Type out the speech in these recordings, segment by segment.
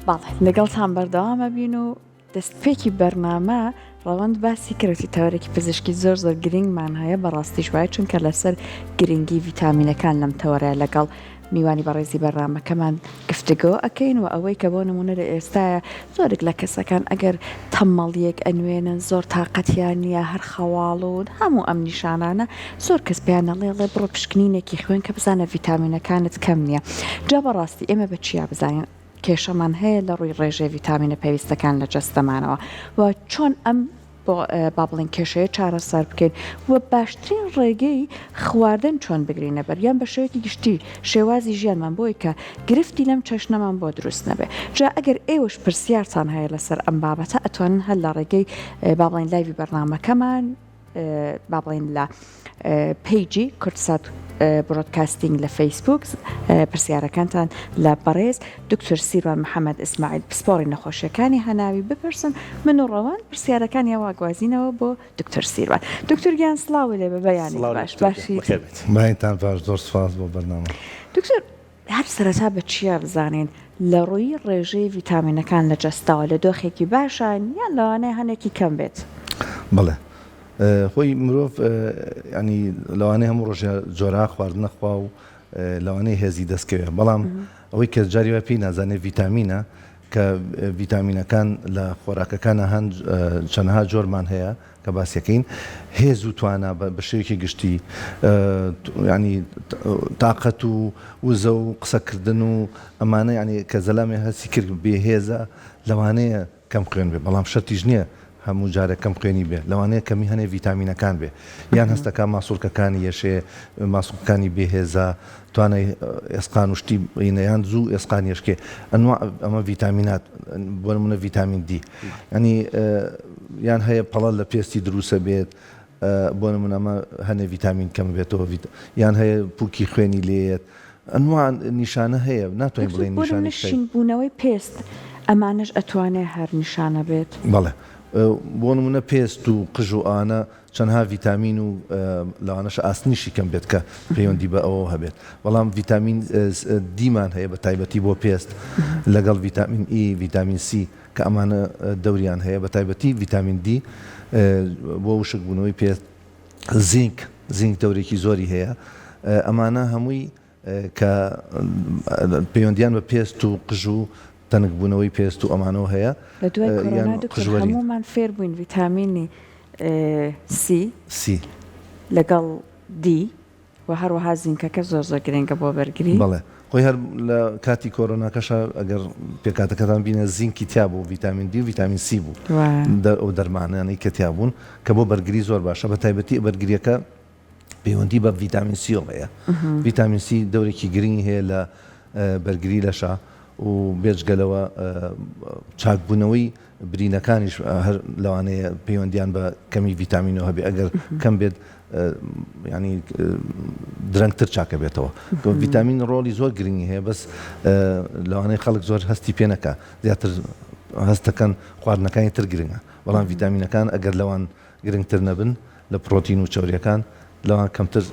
باڵێ لەگەڵتان بەردەوامە بین و دەستپێکی بەرنامە ڕەوەند باسی کردی تەوەرێکی پزیشکی زۆر زۆر گرنگمان هەیە بەڕاستی شوای چونکە لەسەر گرنگی ڤیتامینەکان لەم تەوەرە لەگەڵ میوانی بەڕێزی بەرنامەکەمان گفتگۆ ئەکەین و ئەوەی کە بۆ نمونە لە ئێستاە زۆرێک لە کەسەکان ئەگەر تەمەڵیەک ئەنوێنن زۆر تااقەتیان نییە هەر خەواڵون هەموو ئەم نیشانانە زۆر کەس پێیانەڵێڵێ بڕۆ پشکنینێکی خوێن کە بزانە ڤیتامینەکانت کەم نییە جا بەڕاستی ئێمە بە چیا بزانین کێشەمان هەیە لە ڕووی ڕێژێ ڤیتامینە پێویستەکان لە جەستەمانەوە و چۆن ئەم با بڵین کێشەیە چارەسەر بکەین و باشترین ڕێگەی خواردن چۆن بگرینە بەر یان بە شێوەیەکی گشتی شێوازی ژیانمان بۆی کە گرفتی لەم چەشنەمان بۆ دروست نەبێ جا ئەگەر ئێوەش پرسیارتان هەیە لەسەر ئەم بابەتە ئەتوانن هەر لە ڕێگەی با بڵین لایڤی بەرنامەکەمان با بڵین لە پیجی کورتسات برۆدکاستینگ لە فەیسبوک پرسیارەکانتان لە بەڕێز دکتۆر سیروان محەممەد ئیسماعیل پسپۆری نەخۆشیەکانی هەناوی بپرسن من و ڕەوان پرسیارەکانی واگوازینەوە بۆ دکتۆر سیروان دکتۆر گیان سڵاوی لێ بە بەیانی باشی باینتان باش زۆر سپاس بۆ بەرنامە دکتۆر هەر سەرەتا بە چیا بزانین لە ڕووی ڕێژەی ڤیتامینەکان لە جەستاوە لە دۆخێکی باشان یان لەوانەیە هەنێکی کەم بێت بڵێ خۆی مرۆڤ ینی لەوانەیە هەموو ڕۆژە جۆرا خواردنە خوا و لەوانەیە هێزی دەستکەوێت بەڵام ئەوەی کە جاری وە پێی نازانێت ڤیتامینە کە ڤیتامینەکان لە خۆراکەکانە هەند چەندەها جۆرمان هەیە کە باسیەکەین هێز و توانە بە شێوەیەکی گشتی ینی تااقەت و وزە و قسەکردن و ئەمانە ینی کە زەلامێ هەستی کرد بێهێزە لەوانەیە کەم خوێن بێ بەڵام شەرتیش نییە هەموو جارێک کەم خوێنی بێ لەوانەیە کەمی هەنێ ڤیتامینەکان بێ یان هەستەکان ماسوولکەکانی یەشێ ماسوولەکانی بێهێزە توانای ئێسقان و شتی یان زوو ئێسقان یشکێ ئەمە ڤیتامینات بۆ نمونە ڤیتامین دی ینی یان هەیە پەڵە لە پێستی دروسە بێت بۆ نمونە ئەمە هەنێ ڤیتامین کەم بێتەوە یان هەیە پووکی خوێنی لێت ئەنواع نیشانە هەیە ناتوانین بڵێن نیشانە شینبوونەوەی پێست ئەمانش ئەتوانێت هەر نیشانە بێت بەڵێ بۆ نمونە پێست و قژ و ئانە چەندها ڤیتامین و لەوانەش ئاسنیشی کەم بێت کە پەیوەندی بە ئەوە هەبێت بەڵام ڤیتامین دیمان هەیە بە تایبەتی بۆ پێست لەگەڵ ڤیتامین ئی ڤیتامین سی کە ئەمانە دەوریان هەیە بە تایبەتی ڤیتامین دی بۆ وشک بوونەوەی پێست زینک دەورێکی زۆری هەیە ئەمانە هەمووی کە پەیوەندیان بە پێست و قژ و تەنکبوونەوەی پێست و ئەمانەوە هەیە لە دوای کۆرۆنا دکتۆر هەمومان فێر بووین ڤیتامینی سی لەگەڵ دی و هەروەها زینکەکە زۆر زۆر گرنگە بۆ بەرگری بەڵێ خۆی هەر لە کاتی کۆرۆناکەشە ئەگەر پێکاتەکەتان بینە زینکی تیا بوو ڤیتامین دی و ڤیتامین سی بوو ئەو دەرمانانەی کە تیا بوون کە بۆ بەرگری زۆر باشە بە تایبەتی بەرگریەکە پەیوەندی بە ڤیتامین سیۆ هەیە ڤیتامین سی دەورێکی گرنگی هەیە لە بەرگری لەشە و بێجگەلەوە چاکبوونەوەی برینەکانیش هەر لەوانەیە پەیوەندیان بە کەمی ڤیتامینەوە هەبێ ئەگەر کەم بێت ینی درەنگتر چاکە بێتەوە ڤیتامین ڕۆڵی زۆر گرنگی هەیە بەس لەوانەیە خەڵک زۆر هەستی پێ نەکە زیاتر هەستەکەن خواردنەکانی تر گرنگە بەڵام ڤیتامینەکان ئەگەر لەوان گرنگتر نەبن لە پرۆتین و چۆریەکان لەوان کەمتر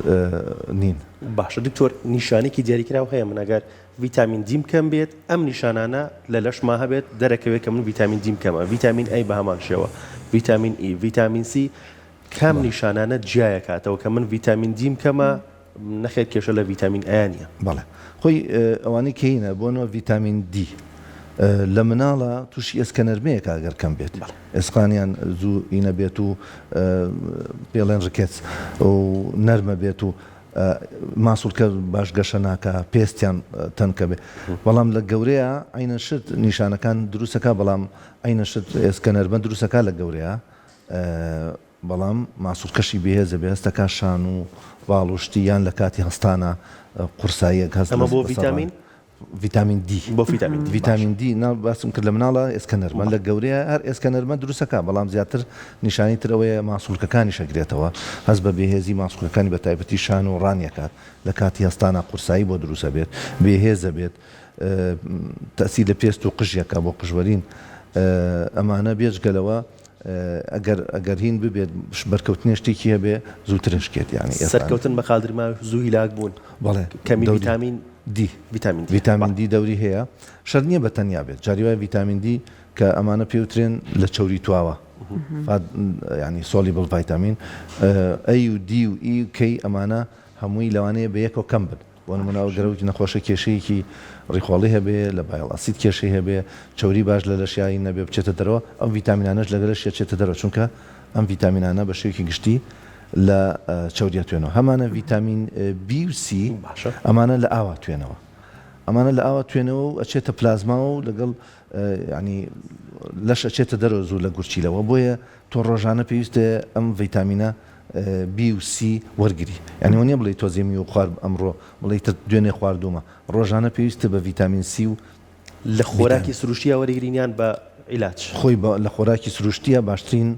نین باشە دکتۆر نیشانێکی دیاریکراو هەیە من ئەگەر ڤیتامین دیم کەم بێت ئەم نیشانانە لە لەشما هەبێت دەرەکەوێت کە من ڤیتامین دیم کەمە ڤیتامین ئەی بە هەمان شێوە ڤیتامین ئی ڤیتامین سی کام نیشانانە جیایە کاتەوە کە من ڤیتامین دیم کەمە نەخێت کێشە لە ڤیتامین ئایانە بەڵێ خۆی ئەوانەی کەینە بۆنەوە ڤیتامین دی لە مناڵە تووشی ئێسکەنەرمەیە ئەگەر کەم بێت ئێسقانیان زوو ئینە بێت و پێڵێن ڕکێت و نەرمە بێت و ماسوولکە باش گەشە ناکە پێستیان تەنکە بێ بەڵام لە گەورەیە عینە شت نیشانەکان دروستەکە بەڵام عینە شت ئێسکەنەرمە دروستەکە لە گەورەیە بەڵام ماسوولکەشی بەهێزە بێ هەستەکە شان و باڵ و شتی یان لە کاتی هەستانە قورساییەک هەست ئەمە بۆ ڤیتامین ڤیتامین دی بۆ ڤیتامین دی باسم کرد لە مناڵە ئێسکەنەرمە لە گەورەیە هەر ئێسکەنەرمە دروستەکە بەڵام زیاتر نیشانی ترەوەیە ماسوولکەکانی شەگرێتەوە هەست بە بێهێزی ماسوولەکانی بە تایبەتی شان و ڕانیەکات لە کاتی هەستانە قورسایی بۆ دروستە بێت بێهێزە بێت تەسی لە پێست و قژیەکە بۆ قژوەرین ئەمانە بێجگەلەوە ئەگەر هین ببێت بەرکەوتنی شتێکی هەبێ زووترشکێت یانی سەرکەوتن بە قادرما زوو هیلاک بوون بەڵێ کەمی ڤیتامین دی فيتامين دي ڤیتامین دی دەوری هەیە شەر نییە بە تەنیا بێت جاری وایە ڤیتامین دی کە ئەمانە پێوترێن لە چەوری تواوە ینی سۆلیبڵ ڤایتامین ئەی و دی و ئی و کەی ئەمانە هەمووی لەوانەیە بە یەکەوە کەم بن بۆ نموناوە گەرەوەی نەخۆشە کێشەیەکی ڕیخۆڵی هەبێ لە بایڵ ئاسید کێشەی هەبێ چەوری باش لە لەشیایی نەبێ بچێتە دەرەوە ئەم ڤیتامینانەش لەگە لەشیە چێتە دەرەوە چونکە ئەم ڤیتامینانە بە شێوەیەکی گشتی لە چەوریە توێنەوە هەمانە ڤیتامین بی و سی ئەمانە لە ئاوا توێنەوە ئەمانە لە ئاوا توێنەوە و ئەچێتە پلازماوە و لەگەڵ ینی لەش ئەچێتە دەرەوە زوو لە گورچیلەوە بۆیە تۆ ڕۆژانە پێویستە ئەم ڤیتامینە بی و سی وەرگری یعنی وە نیە بڵێ تۆزیێمی و خوارد ئەمڕۆ بڵێ دوێنێ خواردومە ڕۆژانە پێویستە بە ڤیتامین سی و لە خۆراکی سروشتیە وەرگرینیان بە عیلاج خۆی لە خۆراکی سروشتیە باشترین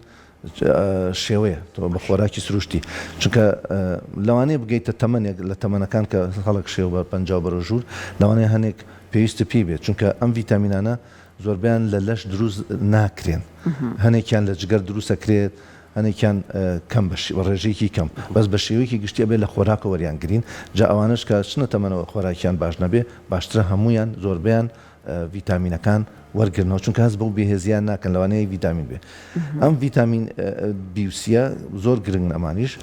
شێوەیە تۆ بە خۆراکی سروشتی چونکە لەوانەیە بگەیتە تەمەنێک لە تەمەنەکان کە خەڵک شێو بە 50 بەرە ژوور لەوانەیە هەنێک پێویستە پێی بێت چونکە ئەم ڤیتامینانە زۆربیان لە لەش دروست ناکرێن هەنێکیان لە جگەر دروستەکرێت هەنێکیان کەم بە ڕێژەیەکی کەم بەس بە شێوەیەکی گشتیە بێت لە خۆراکە وەریان گرین جا ئەوانش کە چنە تەمەنەوە خۆراکیان باش نەبێ باشترە هەمویان زۆربیان ڤیتامینەکان وەرگرنەوە چونکە هەست بەو بێهێزیان ناکەن لەوانەیە ڤیتامین بێ ئەم ڤیتامین بیوسیە زۆر گرنگ ئەمانیش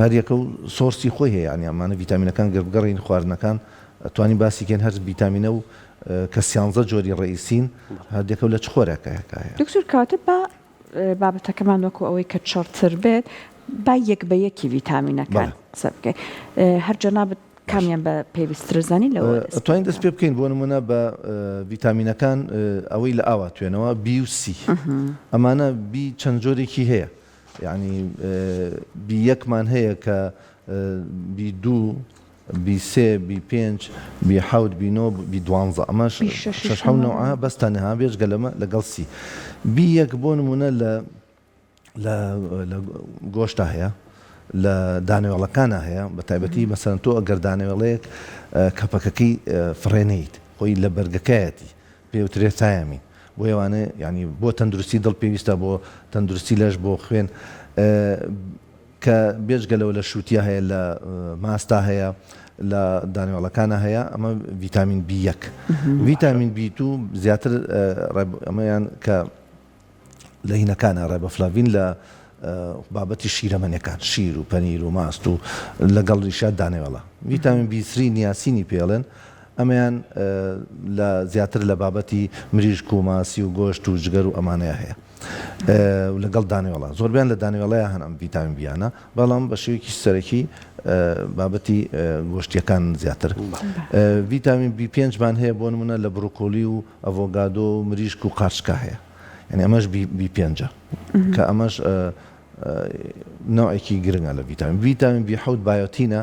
هەریەکە و سۆرسی خۆی هەیە ینی ئەمانە ڤیتامینەکان گەڕین خواردنەکان توانی باسیکەن هەر ڤیتامینە و کە 13 جۆری ڕئیسین هەردێکە و لە چ خۆراکایەکایە دکتۆر کاتە بە بابەتەکەمان وەکو ئەوەی کە چڕتر بێت با یەک بە یەکی ڤیتامینەکان قسە بکەین هەر جەنابەت کامیان بە پێویستتر زانی لەوە توانین دەست پێ بکەین بۆ نمونە بە ڤیتامینەکان ئەوەی لە ئاوا توێنەوە بی و سی ئەمانە بی چەند جۆرێکی هەیە یعنی بی یەکمان هەیە کە بی دوو بی سێ بی پێنج بی حەوت بی نۆ بی دوانزە ئەمەش شەش حەوت نەوعە بەس تەنها بێژگە لەمە لەگەڵ سی بی یەک بۆ نمونە لە گۆشتا هەیە لە دانەوێڵەکانە هەیە بە تایبەتی مەسەرەن تۆ ئەگەر دانەوێڵەیەک کەپەکەکەی فڕێنیت خۆی لە بەرگەکایەتی پێوترێت تایامین بۆ ئێوانە ینی بۆ تەندروستی دڵ پێویستە بۆ تەندروستی لەش بۆ خوێن کە بێژگە لەوە لە شووتیا هەیە لە ماستا هەیە لە دانەوێڵەکانە هەیە ئەمە ڤیتامین بی یەک ڤیتامین بی تو زیاتر ئەمەیان کە لە هینەکانە ڕێبەفلاڤین لە بابەتی شیرەمەنیەکان شیر و پەنیر و ماست و لەگەڵ ڕیشات دانەوێڵە ڤیتامین بی3 نیاسینی پێڵێن ئەمەیان لە زیاتر لە بابەتی مریشک و ماسی و گۆشت و جگەر و ئەمانەیە هەیە لەگەڵ دانەوێڵە زۆربیان لە دانەوێڵەیە هەن ئەم ڤیتامین بیانە بەڵام بە شێوەیەکی سەرەکی بابەتی گۆشتیەکان زیاتر ڤیتامین بی5مان هەیە بۆ نمونە لە بڕۆکۆلی و ئەڤۆگادۆ و مریشک و قارچکە هەیە یعنی ئەمەش بی5 کە ئەمەش نوعێکی گرنگە لە ڤیتامین بی حەوت بایۆتینە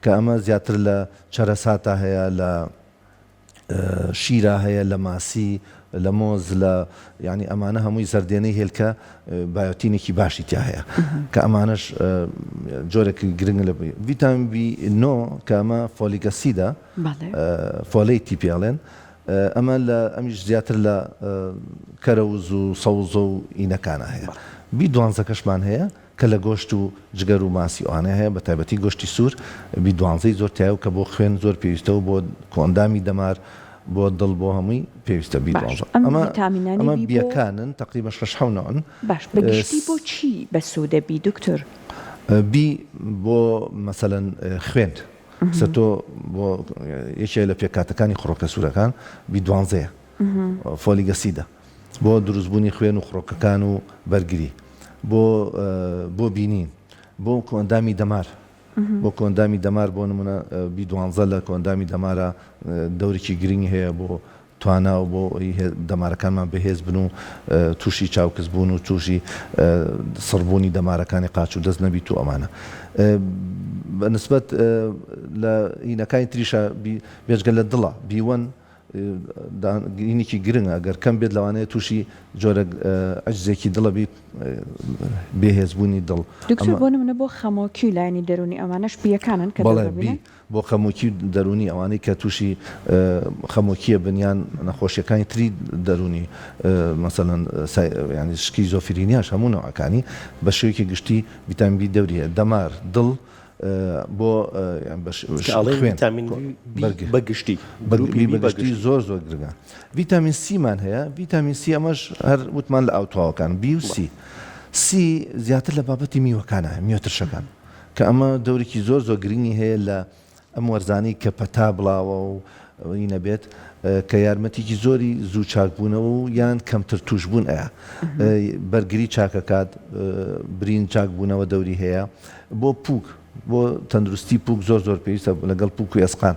کە ئەمە زیاتر لە چەرەساتە هەیە لە شیرە هەیە لە ماسی لە مۆز لە ینی ئەمانە هەمووی زەردێنەی هێلکە بایۆتینێکی باشی تیا هەیە کە ئەمانش جۆرێکی گرنگ لە ڤیتامین بی9 کە ئەمە فۆلیک ئەسیدە فۆلەیتی پێڵێن ئەمە لە ئەمیش زیاتر لە کەرەوز و سەوزە و ئینەکانە هەیە بی12 کەشمان هەیە کە لە گۆشت و جگەر و ماسی ئەوانەیە هەیە بە تایبەتی گۆشتی سوور بی12 زۆر تایە و کە بۆ خوێن زۆر پێویستە و بۆ کۆندامی دەمار بۆ دڵ بۆ هەمووی پێویستە بی12 ئەمە بیەکانن تقریبا 6 حەونەوەن باش بەگشتی بۆ چی بەسوودە بی دکتۆر بی بۆ مەسەلەن خوێن تۆ بۆ یەکێ لە پێکاتەکانی خڕۆکە سوورەکان بی12 فۆلیک ئەسیدە بۆ دروستبوونی خوێن و خڕۆکەکان و بەرگری بۆ بینین بۆ کۆندامی دەمار بۆ کۆندامی دەمار بۆ نمونە بی12 لە کۆندامی دەمارە دەورێکی گرنگی هەیە بۆ توانە و بۆ دەمارەکانمان بەهێز بن و تووشی چاوکەس بوون و تووشی سڕبوونی دەمارەکانی قاچ و دەست نەبیت و ئەمانە بەنسبەت لە هینەکانی تریشە بێژگە لە دڵە بیوەن گرینێکی گرنگە ئەگەر کەم بێت لەوانەیە تووشی جۆرە عەجزێکی دڵە بیت بێهێزبوونی دڵ دکتۆر بۆ نمونە بۆ خەمۆکی لایەنی دەرونی ئەوانەش بیەکانن کە بەڵێ بۆ خەمۆکی دەرونی ئەوانەی کە تووشی خەمۆکیە بنیان نەخۆشیەکانی تری دەرونی مەسەڵەن ینی شکی زۆفرینیاش هەموو نەوعەکانی بە شێوەیەکی گشتی ڤیتامین بی دەوری هەیە دەمار دڵ بۆ ئاڵێن ڤیتامین بەگشتی بەگشتی زۆر گرنگە. ڤیتامین سیمان هەیە، ڤیتامین سی ئەمەش هەر وتمان لە ئاوتواوەکان بی و سی زیاتر لە بابەتی میوەکانە میوەترشەکان کە ئەمە دەورێکی زۆر گرنگی هەیە لە ئەم وەرزانەی کە پەتا بڵاوە و نەبێت کە یارمەتێکی زۆری زوو چاکبوونەوە و یان کەمتر توشبوون ئەیە بەرگری چاکەکات برین چاکبوونەوە دەوری هەیە بۆ پووک بۆ تەندروستی پووک زۆر پێویستە لەگەڵ پووک و ئەسقان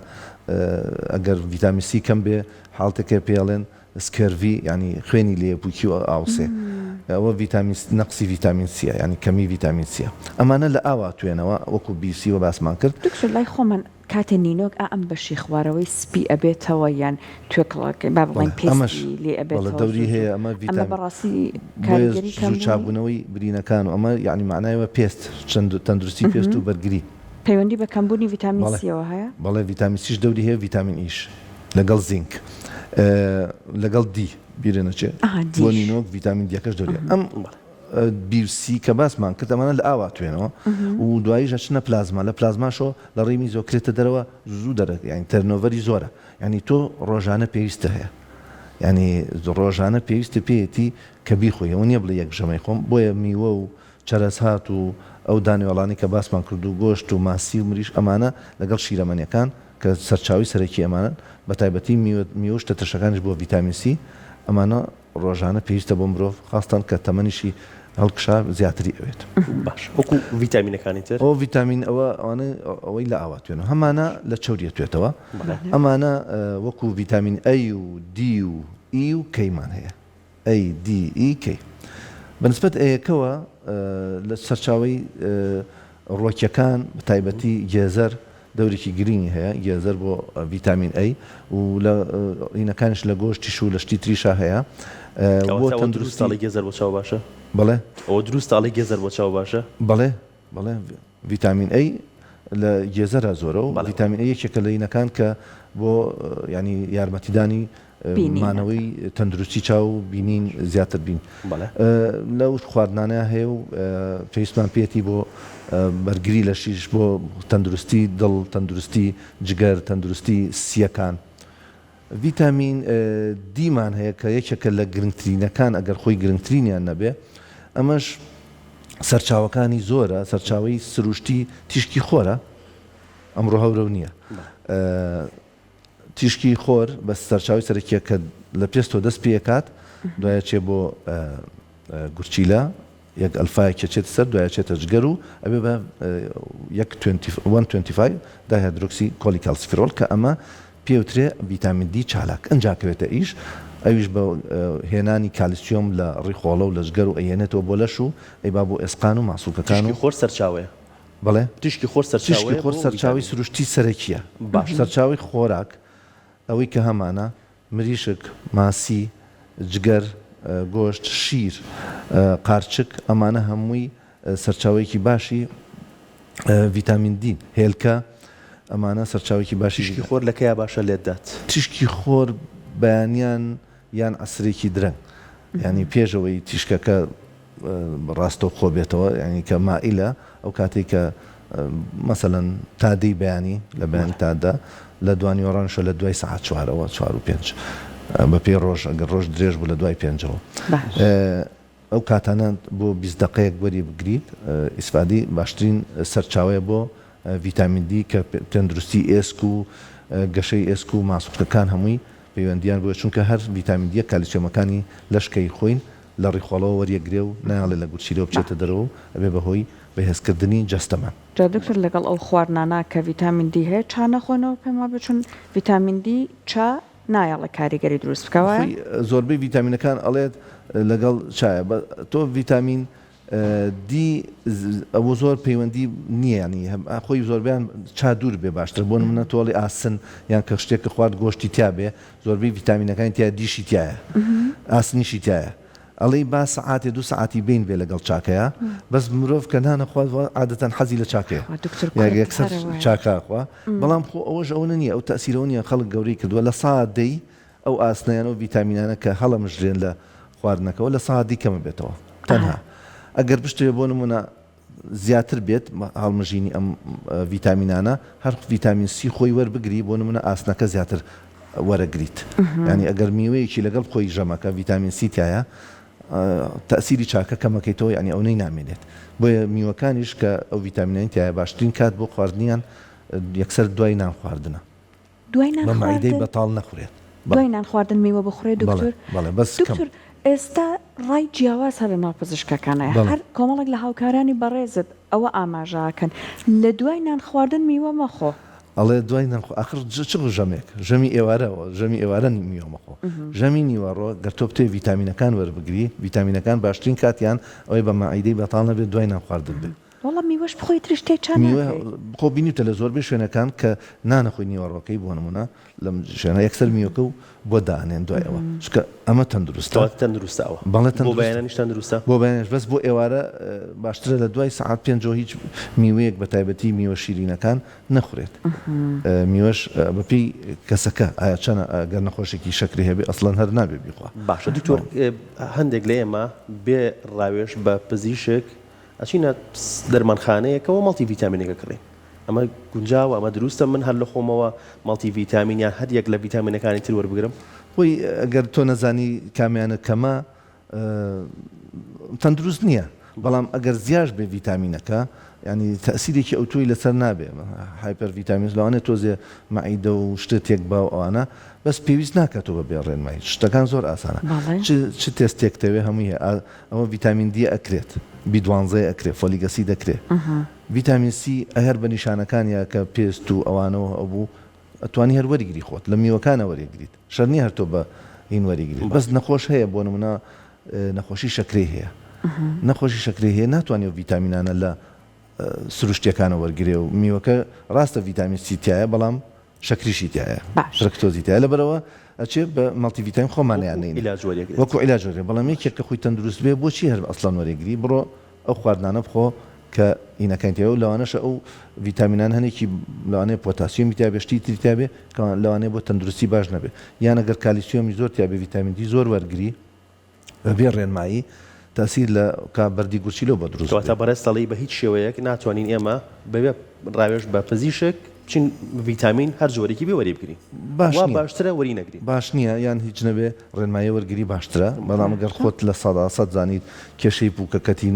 ئەگەر ڤیتامین سی کەم بێ حاڵتەکە پێڵێن سکەروی ینی خوێنی لێ پووکی و ئاوسێ ئەوە نەقسی ڤیتامین سیە ینی کەمی ڤیتامین سیە ئەمانە لە ئاوا توێنەوە وەکو بیسی و باسمان کرد دکتۆر لای خۆمان کاتێ نینۆک ئەم بەشی خوارەوەی سپی ئەبێتەوە یان توێکڵاکە با بڵێن پێستی لێ ئەبێتەوە دەوری هەیە ئەمە بەڕاستی کاریگەری زوو چابوونەوەی برینەکان و ئەمە یعنی معنایەوە پێست تەندروستی پێست و بەرگری پەیوەندی بە کەمبوونی ڤیتامین سیەوە هەیە بەڵێ ڤیتامین سیش دەوری هەیە ڤیتامین ئیش لەگەڵ زینک لەگەڵ دی بیرە نەچێت بۆ نینۆک ڤیتامین دیەکەش دەوریە ئەم بیرسی کە باسمان کرد ئەمانە لە ئاوا توێنەوە و دواییش ئەچنە پلازما لە پلازماشەوە لە ڕێمی زۆکرێتە دەرەوە زوو دەرەکە یعنی تەرنۆڤەری زۆرە یعنی تۆ ڕۆژانە پێویستە هەیە یعنی ڕۆژانە پێویستە پێیەتی کە بیخۆی ئەوە نییە بڵێ یەک ژەمەی خۆم بۆیە میوە و چەرەسهات و ئەو دانیوەڵانی کە باسمان کرد و گۆشت و ماسی و مریش ئەمانە لەگەڵ شیرەمەنیەکان کە سەرچاوی سەرەکی ئەمانە بە تایبەتی میوە شتە ترشەکانش بۆ ڤیتامین سی ئەمانە ڕۆژانە پێویستە بۆ مرۆڤ خاستان کە تەمەنیشی هەڵکشا زیاتری ئەوێت باش وەکو ڤیتامینەکانی تر ئەو ڤیتامین ئەوەی لە ئاوا توێنەوە هەمانە لە چەوریە توێتەوە ئەمانە وەکو ڤیتامین ئەی و دی و ئی و کەیمان هەیە ئەی دی ئی کەی بەنسبەت ئەیەکەوە لە سەرچاوی ڕۆکیەکان بە تایبەتی گێزەر دەورێکی گرینی هەیە گێزەر بۆ ڤیتامین ئەی و لە ڕینەکانش لە گۆشتیش و لە شتی تریشا هەیە بۆ تەندروستاڵی گێزەر بۆ چاو باشە بەڵێ ئەوە دروستاڵی گێزەر بۆ چاو باشە بەڵێ ڤیتامین ئەی لە گێزەرە زۆرە و ڤیتامین ئەی یەکێکە لە ینەکان کە بۆ ینی یارمەتیدانی مانەوەی تەندروستی چاو بینین زیاتر بین لەو خواردنانە هەیە و پێویستمان پێێتی بۆ بەرگری لە شیش بۆ تەندروستی دڵ تەندروستی جگەر تەندروستی سیەکان ڤیتامین دیمان هەیە کە یەکێکە لە گرنگترینەکان ئەگەر خۆی گرنگترینیان نەبێ ئەمەش سەرچاوەکانی زۆرە سەرچاوی سروشتی تیشکی خۆرە ئەمڕۆ هەورە نییە تیشکی خۆر بە سەرچاوی سەرەکیە کە لە پێستۆ دەست پێکات دوایە چێ بۆ گورچیلە یەک ئەلفایەکە چێت سەر دوایە چێتە جگەر و ئەبێ بە 125 داهیدرۆکسی کۆلیکالسیفرۆل کە ئەمە پێوترێ ڤیتامین دی چالاک ئەنجاکەوێتە ئیش ئەویش بە هێنانی کالیسیۆم لە ڕیخۆڵە و لە جگەر و ئەیەنێتەوە بۆ لەش و ئەیبا بۆ ئێسقان و ماسوولکەکان و خۆر سەرچاوەیە بەڵێ تیشکی خۆر سەرچاوی سروشتی سەرەکیە باش سەرچاوی خۆراک ئەوەی کە هەمانە مریشک ماسی جگەر گۆشت شیر قارچک ئەمانە هەمووی سەرچاوێکی باشی ڤیتامین دی هێلکە ئەمانە سەرچاوێکی باشی تیشکی خۆر لەکەیە باشە لێدات تیشکی خۆر بەیانیان یان عسرێکی درەنگ ینی پێشەوەی تیشکەکە ڕاستۆ خۆ بێتەوە ینی کە مائیلە ئەو کاتێک کە مەسەلەن تادەی بەیانی لە بەیانی تادا لە دوانیۆڕانشە لە دوای سەعات 4 و 5 بە پێی ڕۆژ ئەگەر ڕۆژ درێژ بوو لە دوای 5ەوە ئەو کاتانە بۆ 20 دقەیەک وەری بگریت ئیسفادی باشترین سەرچاوەیە بۆ ڤیتامین دی کە تەندروستی ئێسک و گەشەی ئێسک و ماسوولکەکان هەمووی پەیوەندیان بۆ چونکە هەر ڤیتامین دی کالیسیۆمەکانی لەشکەی خۆین لە ڕیخۆڵەوە وەریەگرێ و ناڵێ لە گورچیلەوە بچێتە دەرەوە ئەبێ بەهۆی بەهێزکردنی جەستەمان جا دکتۆر لەگەڵ ئەو خواردنانە کە ڤیتامین دی هەیە چا نەخۆنەوە پێما بچون ڤیتامین دی چا نایەڵە کاریگەری دروست بکەوە زۆربەی ڤیتامینەکان ئەڵێت لەگەڵ چایە تۆ ڤیتامین دی ئەوە زۆر پەیوەندی نییە ینی خۆی زۆربیان چا دوور بێ باشتر بۆ منە تۆڵی ئاسن یان کە شتێکە خوارد گۆشتی تیا بێ زۆربەی ڤیتامینەکانی تیا دیشی تایە ئاسنیشی تایە ئەڵێ با سعاتێ 2 سعاتی بین بێ لەگەڵ چاکەیە بەس مرۆڤ کە نانەخوات عادەتەن حەزی لە چاکەیە یەکسەر چاکاخوا بەڵام خۆ ئەوەش ئەوە نییە ئەو تەسیرەوە نیە خەڵک گەورەی کردووە لە سادەی ئەو ئاسنیان و ڤیتامینانە کە هەڵەمژرێن لە خواردنەکەەوە لە سادی کەمە بێتەوە تەنها ئەگەر پشتێ بۆ نمونە زیاتر بێت هەڵمژینی ئەم ڤیتامینانە هەر ڤیتامین سی خۆی وەربگری بۆ نمونە ئاسنەکە زیاتر وەرەگریت ینی ئەگەر میوەیەکی لەگەڵ خۆی ژەمەکە ڤیتامین سی تایە تەسیری چاکە کەمەکەیتەوە ینی ئەوەی نامێنێت بۆیە میوەکانیش کە ئەو ڤیتامینانی تایە باشترین کات بۆ خواردنیان یەکسەر دوای نان خواردنە دوای نان بە مەعیدەی خواردن بەتاڵ نەخورێت دوای نان خواردن میوە بخورێ دکتۆر بەڵێ بەس دکتۆر ئێستا ڕای جیاواز هەر لە ناو پزیشکەکانەیە هەر کۆمەڵێک لە هاوکارانی بەڕێزت ئەوە ئاماژاکەن لە دوای نان خواردن میوە مەخۆ ئەڵێ دوای نانخۆ ئاخر چ ژەمێک ژەمی ئێوارەوە ژەمی ئێوارە میوەمەخۆ ژەمی نیوەڕۆ گەر تۆ بتێ ڤیتامینەکان وەربگری ڤیتامینەکان باشترین کاتیان ئەوەی بە مەعیدەی بەتاڵ نەبێت دوای نان خواردن بێت وەڵام میوەش بخۆی ترش تێچان خۆ بینیتە لە زۆربەی شوێنەکان کە نانەخۆی نیوەڕۆکەی بۆ نمونە لەم شوێنە یەکسەر میوەکە و بۆ دانێن دوایەوە چکە ئەمە تەندروستە تەندروستەوە بەڵێ بۆ بەیانانیش تەندروستە بۆ بەیانش بەس بۆ ئێوارە باشترە لە دوای سەعات 5 هیچ میوەیەک بە تایبەتی میوە شیرینەکان نەخورێت میوەش بەپی کەسەکە ئایا چەنە گەر نەخۆشێکی شەکری هەبێ ئەسڵەن هەر نابێ بیخوا باشە دکتۆر هەندێک لە ئێمە بێ ڕاوێش بە پزیشک ئەچینە دەرمانخانەیەکەوە مەڵتی ڤیتامینێکە کڕێن ئەمە گونجاوە ئەمە دروستە من هەر لە خۆمەوە مەڵتی ڤیتامینیان هەر یەک لە ڤیتامینەکانی تر وەربگرم خۆی ئەگەر تۆ نەزانی کامیانە کەمە تەندروست نییە بەڵام ئەگەر زیاش بێ ڤیتامینەکە ینی تەسیرێکی ئەو تۆی لەسەر نابێ هایپەر ڤیتامین لەوانێت تۆزێ مەعیدە و شتە تێک با و ئەوانە بەس پێویست ناکاتەوە بێ ڕێنمایی شتەکان زۆر ئاسانە چ تێستێکتەوێ هەمووی ئەوە ڤیتامین دی ئەکرێت B12 ئەکرێت فۆلیگەسی دەکرێت ڤیتامین سی ئەهەر بە نیشانەکانیە کە پێست و ئەوانەوە ئەوبوو ئەتوانی هەر وەرگری خۆت لە میوەکانە وەرەگریت شەرنی هەر تۆ بە هین وەرەگریت بەس نەخۆش هەیە بۆ نمونە نەخۆشی شەکرێ هەیە نەخۆشی شەکرێ هەیە ناتوانێت ڤیتامینانە لە سروشتیەکانە وەرگێ و میوەکە ڕاستە ڤیتامین سی تایە بەڵام شەکریشی تایە فرکتۆزی تایە لەبەرەوە ئەچێ بە مەڵتی ڤیتامین خۆمانیانین وەکو عیلاج وەرگێ بەڵام یەکێک کە خۆی تەندروست بێ بۆچی هەر ئەسڵان وەرەگری بڕۆ ئەو خواردنانە بخۆ کە ئینەکەنتەوە لەوانەشە ئەو ڤیتامینان هەنێکی لەوانەیە پۆتاسیۆمی تیا شتی تری تابێ کە لەوانەیە بۆ تەندروستی باش نەبێت یان ئەگەر کالیسیۆمی زۆر تیا بێ ڤیتامین دی زۆر وەرگری بەبێ ڕێنمایی تاسیر لە کابەردی گورچیلۆ بە دروست کەواتە بەڕێستەڵی بە هیچ شێوەیەک ناتوانین ئێمە بەبێ ڕاوێژ بە پزیشک چین ڤیتامین هەر جۆرێکی بێ وەری بگرین باشترە وەری نەگرین باش نییە یان هیچ نەبێ ڕێنمایی وەرگری باشترە بەڵام ئەگەر خۆت لە سەد زانیت کێشەی بووکەکەتی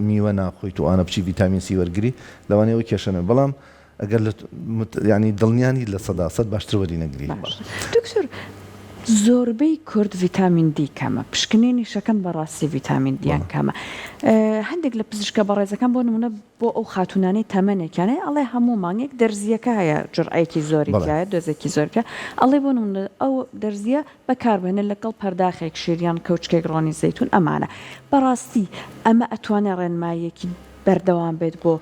میوە ناخۆیت و ئانە بچی ڤیتامین سی وەرگری لەوانەیەوە کێشەنە بەڵام ئەگەر ینی دڵنیانی لە سەد باشتر وەری نەگری دکتۆر زۆربەی کورد ڤیتامین دی کەمە پشکنێنی شەکەن بەڕاستی ڤیتامین دییان کەمە هەندێک لە پزیشکە بەڕێزەکان بۆ نمونە بۆ ئەو خاتونانەی تەمەنێکیانە ئەڵێ هەموو مانگێک دەرزیەکە هەیە جرعەیەکی زۆریکایە دۆزێکی زۆرکە ئەڵێ بۆ نمونە ئەو دەرزیە بەکاربێنە لەگەڵ پەرداخێک شیریان کەوچکێک ڕۆنی زەیتون ئەمانە بەڕاستی ئەمە ئەتوانێ ڕێنماییەکی بەردەوام بێت بۆ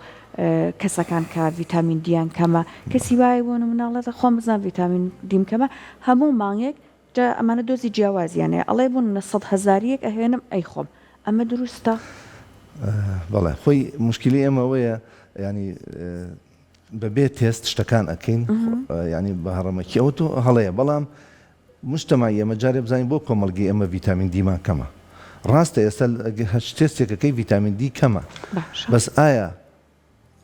کەسەکان کە ڤیتامین دییان کەمە کەسی وایە بۆ نموناڵێت خۆم بزان ڤیتامین دیم کەمە هەموو مانگێک ئەمانە دۆزی جیاوازیانەیە ئەڵێ بوون لە 100,000 ئەهێنم ئەی خۆم ئەمە دروستە بەڵێ خۆی مشکلی ئێمەوەیە ینی بەبێ تێست شتەکان ئەەکەین ینی بە هەڕەمەکی ئەو تۆ هەڵەیە بەڵام مشتمای ئێمە جارێ بزانین بۆ کۆمەلگی ئەمە ڤیتامین دیمان کەمە ڕاستە ئێستا هەچ تێستێکەکەی ڤیتامین دی کەمە بەس ئایا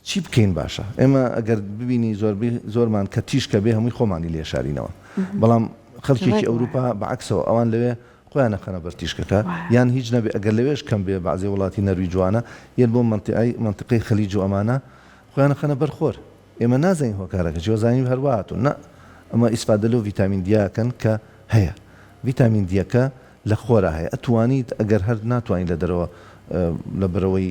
چی بکەین باشە ئێمە ئەگەر ببینی زۆرمان کە تیشکە بێ هەمووی خۆمانی لێشارینەوە بەڵام خەڵکێکی ئەوروپا بەعکسەوە ئەوان لەوێ خۆیان نەخەنە بەرتیشکەکە یان هیچ نەبێ ئەگەر لەوێش کەم بێ بەعزێ وڵاتی نەروی جوانە یەن بۆ منتقەی خەلیج و ئەمانە خۆیان نەخەنە بەرخۆر ئێمە نازانین هۆکارەکە جۆزانین هەرواتون نە ئەمە ئیسپادە لەو ڤیتامین دیاکەن کە هەیە ڤیتامین دیەکە لە خۆرە هەیە ئەتوانیت ئەگەر هەر ناتوانین لە دەرەوە لە بەرەوەی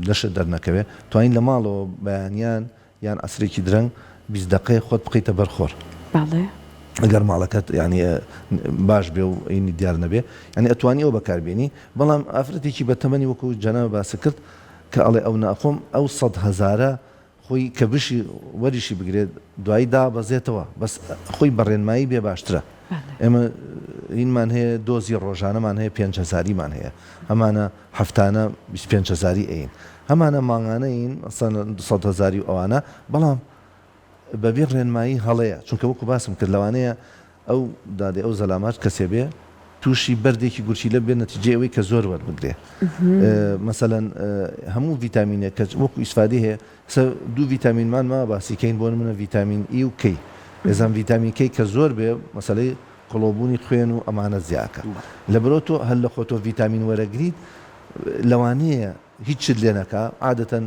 لەشت دەرنەکەوێ توانین لە ماڵەوە بەیانیان یان ئەسرێکی درەنگ 20 دقەیە خۆت بقیتە بەرخۆر ئەگەر ماڵەکەت ینی باش بێ و ئینی دیار نەبێ ینی ئەتوانی ئەو بەکاربیێنی بەڵام ئافرەتێکی بە تەمەنی وەکو جەنابە باسی کرد کە ئەڵێ ئەو ناخۆم ئەو 100,000 خۆی کە بشی وەریشی بگرێت دوایی دابەزێتەوە بەس خۆی بەڕێنمایی بێ باشترە ئێمە اینمان هەیە دۆزی ڕۆژانەمان هەیە 5,000مان هەیە ئەمانە هەفتانە 25,000 ئەین هەمانە ماڵانەین 100,000 و ئەوانە بەڵام بەبێ ڕێنمایی هەڵەیە چونکە وەکو باسم کرد لەوانەیە ئەو دادێ ئەو زەلامات کەسێ بێ تووشی بەردێکی گورچی لە بێ نەتیجە ئەوەی کە زۆر وەربگرێ مەسەلەن هەموو ڤیتامینێک کە وەکو ئیسفادی هەیە دوو ڤیتامینمان ما باسیکەین بۆ نمونە ڤیتامین ئی و کەی ێزان ڤیتامین کەی کە زۆر بێ مەسەلەی کڵۆبوونی خوێن و ئەمانە زیاکە لەبەرەوە تۆ هەر لە خۆتۆ ڤیتامین وەرەگریت لەوانەیە هیچ شت لێ نەکا عادەتەن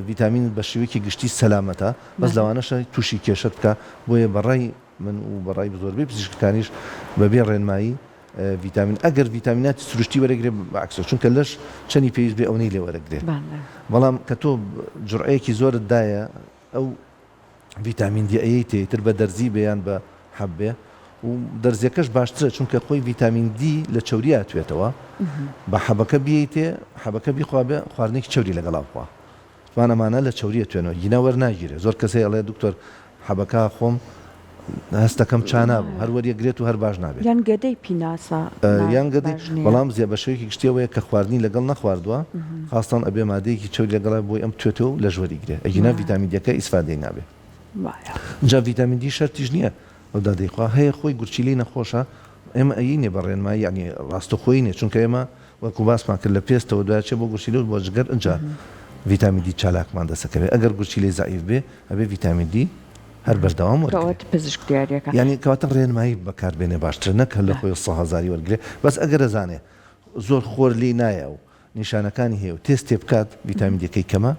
ڤیتامین بە شێوەیەکی گشتی سەلامەتە بەس لەوانەشە تووشی کێشت بکە بۆیە بەڕای من و بەڕای زۆربەی پزیشکەکانیش بەبێ ڕێنمایی ڤیتامین ئەگەر ڤیتامیناتی سروشتی وەرەگرێ بەعکسەوە چونکە لەش چەندی پێویست بێ ئەوەی لێ وەرەگرێ بەڵام کە تۆ جورعەیەکی زۆرت دایە ئەو ڤیتامین دی ئەیەی تێتر بە دەرزی بەیان بە حەبێ و دەرزیەکەش باشترە چونکە خۆی ڤیتامین دی لە چەوری هاتوێتەوە بە حەبەکە بیتێ حەبەکە بیخوابێ خواردنێکی چەوری لەگەڵا بخوا توانەمانە لە چەوریە توێنەوە ینا وەرناگیرێ زۆر کەسێ ئەڵێ دکتۆر حەبەکە خۆم هەستەکەم چانابوو هەر وەریەگرێت و هەر باش نابێت یان گەدەی پیناسا یان گەدەی بەڵام زیە بە شێوەیەکی گشتیەوەیە کە خواردنی لەگەڵ نەخواردووە خاستان ئەبێ مادەیەکی چەوری لەگەڵا بۆی ئەم توێتەوە و لە ژوەریگرێ ئەگینا ڤیتامین دیەکە ئیسفادەی نابێت جا ڤیتامین دی شەرتیش نییە ئەو دادەیخوا هەیە خۆی گورچیلی نەخۆشە ئێمە ئەینێ بەڕێنمایی یعنی ڕاستەخۆینێ چونکە ئێمە وەکو باسمان کرد لە پێستەوە دوایچێ بۆ گورچیلی و بۆ جگەر ئەنجا ڤیتامین دی چالاکمان دەسەکەوێت ئەگەر گورچیلی زەعیف بێ ئەبێ ڤیتامین دی هەر بەردەوام وەرگێت پزیشک دیارەکە یعنی کەواتە ڕێنمایی بەکاربێنێ باشتر نەک لە خۆی 100,000 وەرگێ بەس ئەگەر ئەزانێ زۆر خۆر لی نایە و نیشانەکانی هەیە و تێستێ بکات ڤیتامین دیەکەی کەمە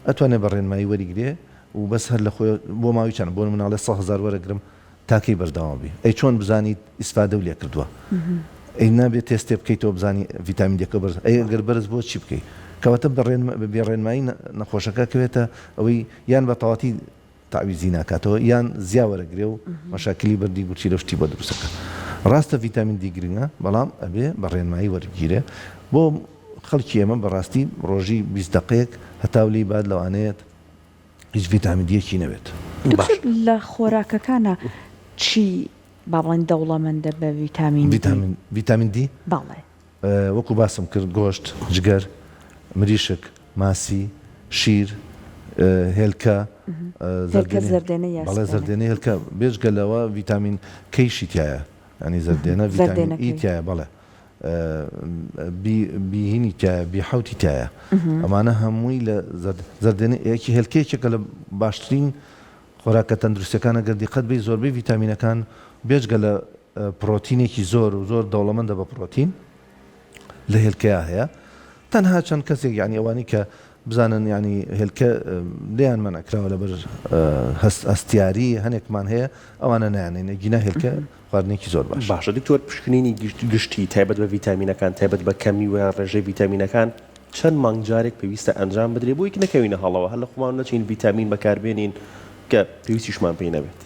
ئەتوانێت بە ڕێنمایی وەریگرێ و بەس هەر لە خۆی بۆ ماوەی چەند بۆ مناڵێ 100,000 وەرەگرم تاکەی بەردەوام بی ئەی چۆن بزانیت ئیسفادە و لێ کردووە ئەی نابێت تێستێ بکەیتەوە بزانی ڤیتامین دیەکە بەرز ئەی ئەگەر بەرز بۆ چی بکەیت کەواتە بە ڕێنمایی نەخۆشەکە کەوێتە ئەوەی یان بە تەواتی تعویزی ناکاتەوە یان زیاوەرەگرێ و مەشاکلی بەردی گوچی لە شتی بۆ دروستەکە ڕاستە ڤیتامین دی گرنگە بەڵام ئەبێ بە ڕێنمایی وەرگیرێ بۆ خەڵکی ئێمە بەڕاستی ڕۆژی 20 دقەیەک هەتاولی بعد لەوانەیەت هیچ ڤیتامین دیەکی نەوێت لە خۆراکەکانە چی باڵێن دەوڵەمەندە بە ڤیتامین دی باڵێ وەکو باسم کرد گۆشت جگەر مریشک ماسی شیر هێلکە بەڵێ زەردێنەی هێلکە بێژگەلەوە ڤیتامین کەیشی تایە ینی زەردێنە ڤیتامین ئی تایە بەڵێ بیهینی تایە بیحەوتی تایە ئەمانە هەمووی لە زەردێنەیەکی هێلکەیەکێکە لە باشترین خۆراکە تەندروستەکانە گەر دیقەت بێ زۆربەی ڤیتامینەکان بێژگە لە پرۆتینێکی زۆر و زۆر دەوڵەمەندە بە پرۆتین لە هێلکەیە هەیە تەنها چەند کەسێک یعنی ئەوانی کە بزانن ینی هێلکە لیان منەکراوە لەبەر هەستیاری هەنێکمان هەیە ئەوانە نیانێنە گینە هێلکە خواردنێکی زۆر باشە دکتۆر پشکنینی گشتی تایبەت بە ڤیتامینەکان تایبەت بە کەمی و ڕێژەی ڤیتامینەکان چەند مانگجارێک پێویستە ئەنجام بدرێ بۆی نەکەوینە هەڵەوە هەر لە خۆمان نەچین ڤیتامین بەکاربێنین کە پێویستیشمان پێی نەبێت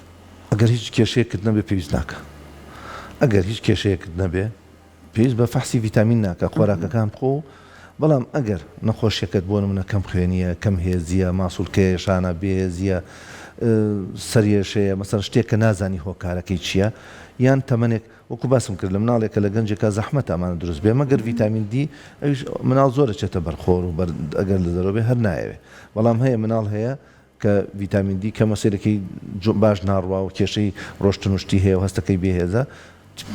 ئەگەر هیچ کێشەیەکت نەبێ پێویست ناکە ئەگەر هیچ کێشەیەکت نەبێ پێویست بە فەحسی ڤیتامین ناکە خۆراکەکان بخۆ بەڵام ئەگەر نەخۆشیەکەت بۆ نمونە کەم خوێنیە کەم هێزیە ماسوولکەیە شانە بێهێزیە سەریێشەیە مەسەر شتێک کە نازانی هۆکارەکەی چییە یان تەمەنێک وەکو باسم کرد لە مناڵێکە لە گەنجێکە زەحمەت ئەمانە دروست بێ مەگەر ڤیتامین دی ئەویش مناڵ زۆرە چێتە بەرخۆر و ئەگەر لە دەرەوە بێ هەر نایەوێ بەڵام هەیە مناڵ هەیە کە ڤیتامین دی کە مەسیرەکەی باش ناڕوا و کێشەی ڕۆشتنوشتی هەیە و هەستەکەی بێهێزە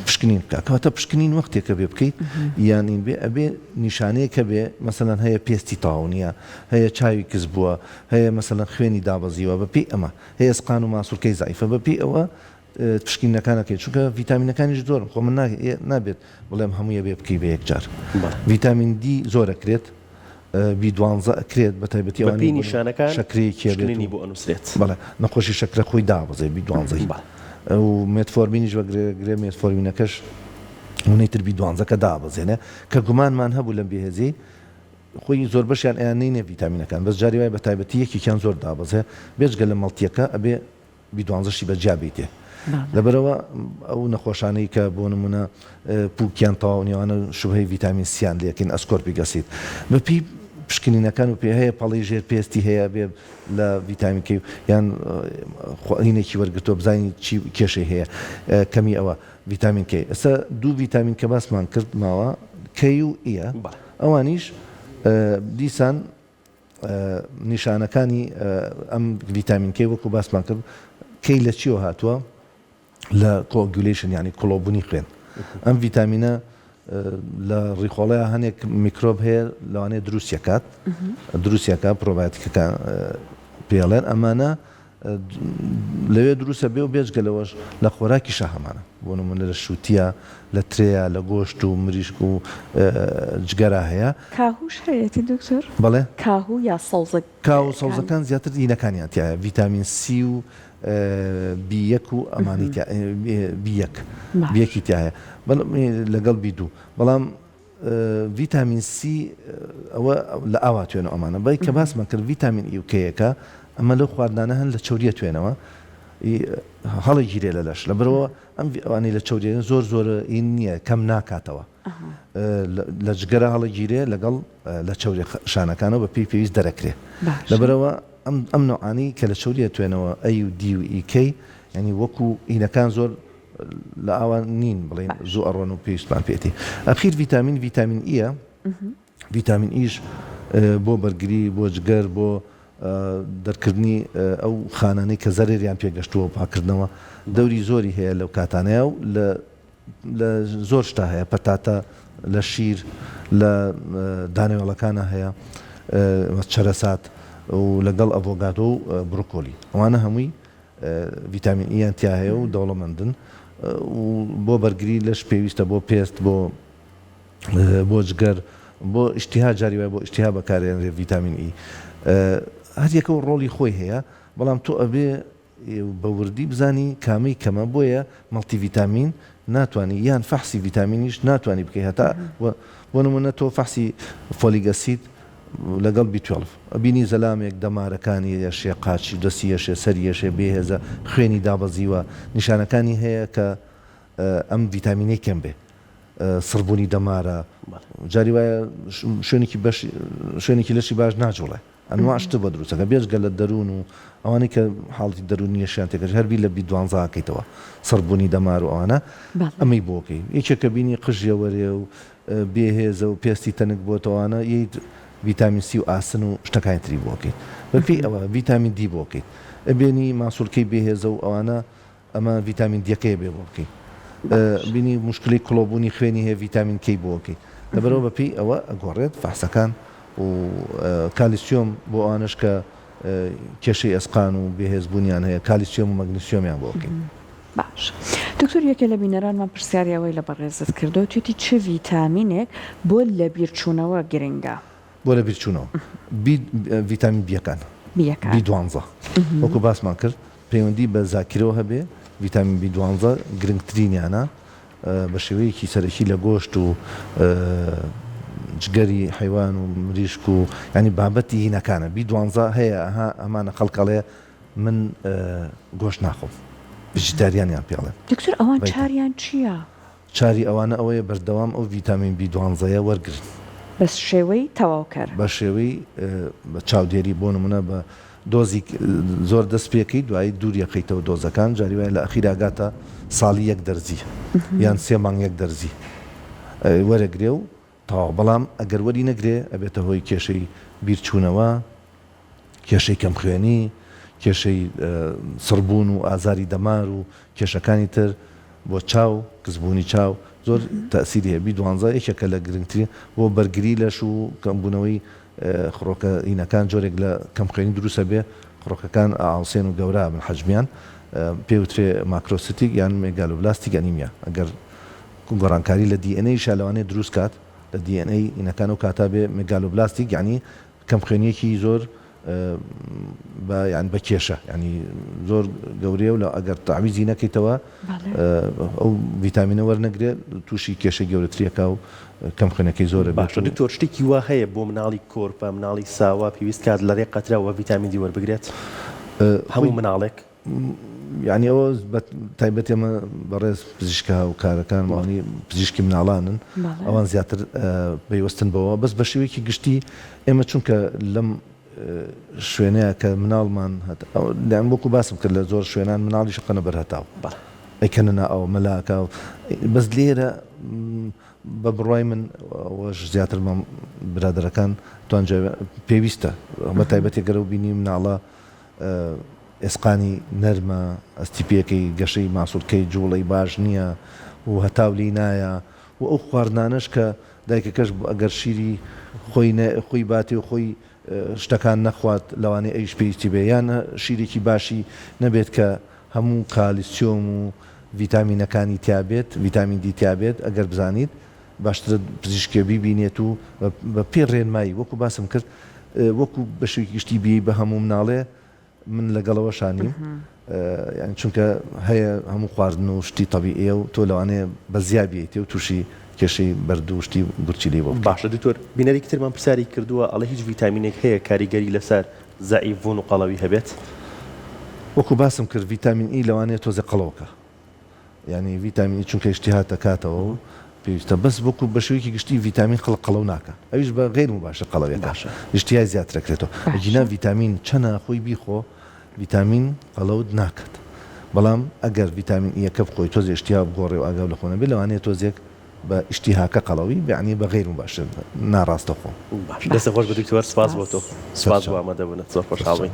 پشکنین بکە کەواتە پشکنین وەختێکە بێ بکەیت یانین بێ ئەبێ نیشانەیەکە بێ مەسەلەن هەیە پێستی تاونیە هەیە چاوی کەس بووە هەیە مەسەلەن خوێنی دابەزیوە بەپی ئەمە هەیە سقان و ماسوولکەی زایفە بەپی ئەوە پشکینەکانەکەی چونکە ڤیتامینەکانیش زۆرن خۆ من نابێت بڵێم هەموویە بێ بکەی بە یەکجار ڤیتامین دی زۆرەکرێت B12 ئەکرێت بە تایبەتی ئەوانەی نیشانەکان شەکرەیەکی بۆ ئەنووسرێت بەڵێ نەخۆشی شەکرە خۆی دابەزێ B12 و مێتفۆرمینیش وەگرێ مێتفۆرمینەکەش هونەیتر B12کە دابەزێنێ کە گومانمان هەبوو لەم بێهێزی خۆی زۆر بەشیان ئەیانەینێ ڤیتامینەکان بەس جاری وای بە تایبەتی یەکێکیان زۆر دابەزێ بێژگە لە مەڵتیەکە ئەبێ B12شی بەجیا بیتێ لەبەرەوە ئەو نەخۆشانەی کە بۆ نمونە پووکیان تاوا نێوانە شوبهەی ڤیتامین سیان لێکین ئەسکۆرپیک ئەسید بەپی پشکنینەکان و پێ هەیە پەڵی ژێر پێستی هەیە بێ لە ڤیتامینکەی یان هینێکی وەرگتۆ بزانین چی کێشەی هەیە کەمی ئەوە ڤیتامین کەی ئەستا دوو ڤیتامین کە باسمان کرد ماوە کەی و ئیە ئەوانیش دیسان نیشانەکانی ئەم ڤیتامین کەی وەکو باسمان کرد کەی لە چیەوە هاتووە لە کۆگولیشن ینی کڵۆبوونی خوێن ئەم ڤیتامینە لە ڕیخۆڵەیە هەنێک میکرۆب هەیە لەوانەیە دروستیەکە پرۆبایۆتیکەکان پێڵێن ئەمانە لەوێ دروستە بێ و بێجگەلەوەش لە خۆراکیشە هەمانە بۆ نمونە لە شووتیە لە ترەیە لە گۆشت و مریشک و جگەرا هەیە کاهوش هەیەی دکتۆر بەڵێ کاهو یا سەوزە کاو و سەوزەکان زیاتر ئینەکانیان تایە ڤیتامین سی و B1 و ئەمانی بیەکی تایە لەگەڵ B2 بەڵام ڤیتامین سی ئەوە لە ئاوا توێنەوە ئەمانە بەی کە باسمان کرد ڤیتامین ئی و کەیەکە ئەمە لەو خواردانە هەن لە چەوریە توێنەوە هەڵی گیرێ لە لەش لەبەرەوە ئەم ئەوانەی لە چەوریە زۆر ئین نییە کەم ناکاتەوە لە جگەرە هەڵی گیرێ لەگەڵ لە چەوری شانەکانەوە بە پێویست دەرەکرێ لەبەرەوە ئەم نوعانی کە لە چەوریە توێنەوە ئەی و دی و ئیکەی ینی وەکو ئینەکان زۆر لە ئاوان نین بڵین زوو ئەڕۆن و پێویستمان پێێتی ئەخیر ڤیتامین ئیە ڤیتامین ئیش بۆ بەرگری بۆ جگەر بۆ دەرکردنی ئەو خانانەی کە زەرێریان پێگەشتووە پاکردنەوە دەوری زۆری هەیە لەو کاتانەیە و لە زۆر شتا هەیە پەتاتە لە شیر لە دانەوێڵەکانە هەیە چەرەسات و لەگەڵ ئەڤۆگادۆ و بڕۆکۆلی ئەوانە هەمووی ڤیتامین ئیان تیا هەیە و دەوڵەمەندن و بۆ بەرگری لەش پێویستە بۆ پێست بۆ جگەر بۆ ئیشتیها جاری وایە بۆ ئیشتیها بەکارێنرێ ڤیتامین ئی هەر یەکە و ڕۆڵی خۆی هەیە بەڵام تۆ ئەبێ بە وردی بزانی کامەی کەمە بۆیە مەڵتی ڤیتامین ناتوانانی یان فەحسی ڤیتامینیش ناتوانانی بکەی هەتا بۆ نمونە تۆ فەحسی فۆلیک ئەسید لەگەڵ B12 ئەبینی زەلامێک دەمارەکانی یەشێ قاچی دەستی یەشێ سەری یەشێ بێهێزە خوێنی دابەزیوە نیشانەکانی هەیە کە ئەم ڤیتامینەی کەم بێ سڕبوونی دەمارە جاری وایە شوێنێکی لەشی باش ناجوڵێ ئەنواع شتە بە دروستەکە بێژگە لە دەروون و ئەوانەی کە حاڵی دەرونی یەشیان تێکەش هەربی لە B12 کەیتەوە سڕبوونی دەمار و ئەوانە ئەمەی بۆکەی یەکێکە بینی قژیە وەرێ و بێهێزە و پێستی تەنک بۆتەوانە یەیت ڤیتامین سی و ئاسن و شتەکانی تری بۆکەیت بەپێی ئەوە ڤیتامین دی بۆکەیت ئەبێنی ماسوولکەی بێهێزە و ئەوانە ئەمە ڤیتامین دیەکەی بێ بۆکەیت بینی مشکلی کڵۆبوونی خوێنی هەیە ڤیتامین کەی بۆکەیت لەبەرەوە بەپێی ئەوە ئەگۆڕێت فەحسەکان و کالیسیۆم بۆ ئەوانش کە کێشەی ئەسقان و بێهێزبوونیان هەیە کالیسیۆم و مەگنیسیۆمیان بۆکەیت باش دکتۆر یەکێ لە بینەرانمان پرسیاریەوەی لە بەڕێزت کردەوە توێتی چه ڤیتامینێک بۆ لە بیرچوونەوە گرنگە بۆ لە بیرچوونەوە ڤیتامین بیەکان B12 وەکو باسمان کرد پەیوەندی بە زاکرەوە هەبێ ڤیتامین B12 گرنگترینیانە بە شێوەیەکی سەرەکی لە گۆشت و جگەری حیوان و مریشک و ینی بابەتی هینەکانە B12 هەیە ئەمانە خەڵکەڵێ من گۆشت ناخۆم ڤیژیتاریانیان پێڵێن دکتۆر ئەوان چاریان چییە؟ چاری ئەوانە ئەوەیە بەردەوام ئەو ڤیتامین B12ە وەرگرن بە شێوەی تەواوکەر بە شێوەی بە چاودێری بۆ نمونە بە دۆزی زۆر دەست پێکەی دوایی دووریەکەیتەوە دۆزەکان جاری وایە لە ئەخیراگاتە ساڵی یەک دەرزی یان سێ مانگ یەک دەرزی وەرەگرێ و تاوا بەڵام ئەگەر وەری نەگرێ ئەبێتە هۆی کێشەی بیرچوونەوە کێشەی کەم خوێنی کێشەی سڕبوون و ئازاری دەمار و کێشەکانی تر بۆ چاو کەسبوونی چاو زۆر تەسیری هەیە B12 یەکێکە لە گرنگترین بۆ بەرگری لەش و کەمبوونەوەی خڕۆکە ئینەکان جۆرێک لە کەم خوێنی دروستە بێ خڕۆکەکان ئاڵسێن و گەورە من حەجمیان پێوترێ ماکرۆسیتیک یان مێگالۆبلاستیک ئەنیمیا ئەگەر گۆڕانکاری لە DNA شالەوانێ دروست کات لە DNA ئینەکان و کاتا بێ مێگالۆبلاستیک یعنی کەم خوێنیەکی زۆر بە کێشە ینی زۆر گەورەیە و لە ئەگەر تاویزی نەکەیتەوە ئەو ڤیتامینە وەرنەگرێت تووشی کێشە گەورەتریەکە و کەم خوێنەکەی زۆرە باش دکتۆر شتێکی وا هەیە بۆ مناڵی کۆرپە مناڵی ساوا پێویست کات لە ڕێک قەتراوە ڤیتامین دی وەربگرێت هەموو مناڵێک یعنی ئەوە تایبەت ئێمە بەڕێز پزیشکە و کارەکان ماڵی پزیشکی مناڵانن ئەوان زیاتر پەیوەستن بەوە بەس بە شێوەیەکی گشتی ئێمە چونکە لەم شوێنەیە کە مناڵمان لەم وەکو باسم کرد لە زۆر شوێنان مناڵی شقەنە بەرهەتاو ئەیکەنە ئەو مەلاکە بەس لێرە بە بڕای من ئەوەش زیاتر برادەرەکان توانجا پێویستە بە تایبەتی گەرە و بینی مناڵە ئێسقانی نەرمە ئەستیپیەکەی گەشەی ماسوولکەی جوڵەی باش نییە و هەتاولی نایە و ئەو خواردنانەش کە دایکەکەش ئەگەر شیری خۆی باتێ و خۆی شتەکان نەخوات لەوانەیە ئەیش پێویستی بێ یان شیرێکی باشی نەبێت کە هەموو کالیسیۆم و ڤیتامینەکانی تیابێت ڤیتامین دی تیابێت ئەگەر بزانیت باشترە پزیشکێ بیبینێت و بە پێ ڕێنمایی وەکو باسم کرد وەکو بە شێوەیەکی گشتی بی بە هەموو مناڵێ من لەگەڵەوە شانیم یعنی چونکە هەیە هەموو خواردن و شتی تەبیعیە و تۆ لەوانەیە بە زیابیێتی و تووشی کێشەی بەرد و شتی گورچی لێ بۆ باشە دکتۆر بینەرێکی ترمان پرسیاری کردووە ئەڵێ هیچ ڤیتامینێک هەیە کاریگەری لەسەر زەعیفبوون و قەڵەوی هەبێت وەکو باسم کرد ڤیتامین ئی لەوانەیە تۆزە قەڵەوەکە یعنی ڤیتامینی چونکە اشتها دەکاتەوە و پێویستە بەس وەکو بە شێوەیەکی گشتی ڤیتامین قەڵەو ناکە ئەویش بە غیر مباشر قەڵەوێکە اشتهای زیاترەکرێتەوە ئەجینا ڤیتامین چەنە خۆی بیخۆ ڤیتامین قەڵەوت ناکات بەڵام ئەگەر ڤیتامین ئیەکە بخۆی تۆزی اشتها بگۆڕێ و ئاگاو لە خۆنە بێ لەوانەیە تۆزێک بە اشتیهاکە قەڵەوی بەعنی بە غیر مباشر ناڕاستە خۆ دەستە خۆش بە دکتۆر سپاس بۆ تۆ سپاس بۆ ئامادەبوونە زۆر خۆشحاڵین